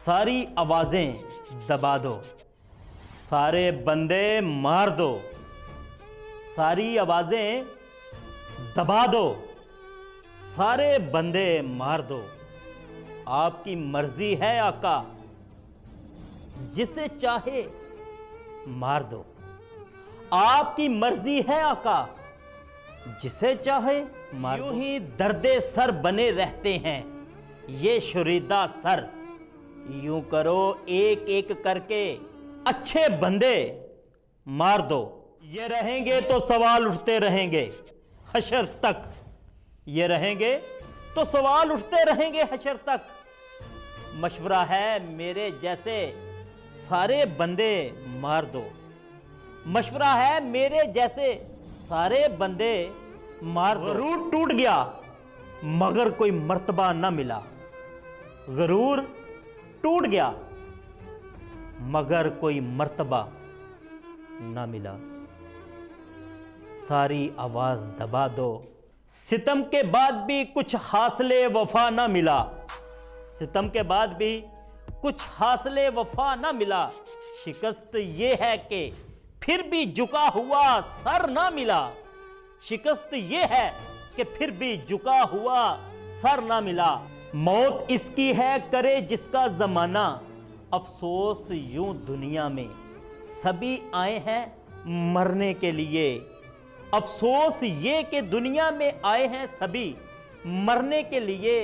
ساری آوازیں دبا دو، سارے بندے مار دو، ساری آوازیں دبا دو، سارے بندے مار دو۔ آپ کی مرضی ہے آقا، جسے چاہے مار دو۔ آپ کی مرضی ہے آقا، جسے چاہے مار دو۔ یوں ہی درد سر بنے رہتے ہیں یہ شوریدہ سر، یوں کرو ایک ایک کر کے اچھے بندے مار دو۔ یہ رہیں گے تو سوال اٹھتے رہیں گے حشر تک، یہ رہیں گے تو سوال اٹھتے رہیں گے حشر تک۔ مشورہ ہے میرے جیسے سارے بندے مار دو، مشورہ ہے میرے جیسے سارے بندے مار دو۔ غرور ٹوٹ گیا مگر کوئی مرتبہ نہ ملا، غرور ٹوٹ گیا مگر کوئی مرتبہ نہ ملا۔ ساری آواز دبا دو، ستم کے بعد بھی کچھ حاصل وفا نہ ملا، ستم کے بعد بھی کچھ حاصل وفا نہ ملا۔ شکست یہ ہے کہ پھر بھی جھکا ہوا سر نہ ملا، شکست یہ ہے کہ پھر بھی جھکا ہوا سر نہ ملا۔ موت اس کی ہے کرے جس کا زمانہ، افسوس یوں دنیا میں سبھی آئے ہیں مرنے کے لیے، افسوس یہ کہ دنیا میں آئے ہیں سبھی مرنے کے لیے۔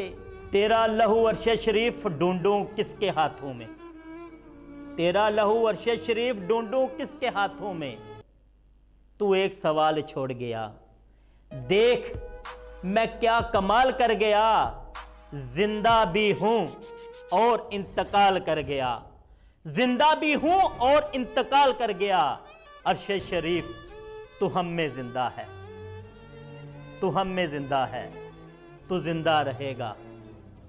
تیرا لہو عرش شریف ڈھونڈوں کس کے ہاتھوں میں، تیرا لہو عرش شریف ڈھونڈوں کس کے ہاتھوں میں۔ تو ایک سوال چھوڑ گیا، دیکھ میں کیا کمال کر گیا، زندہ بھی ہوں اور انتقال کر گیا، زندہ بھی ہوں اور انتقال کر گیا۔ عرش شریف تو ہم میں زندہ ہے، تو ہم میں زندہ ہے، تو زندہ رہے گا۔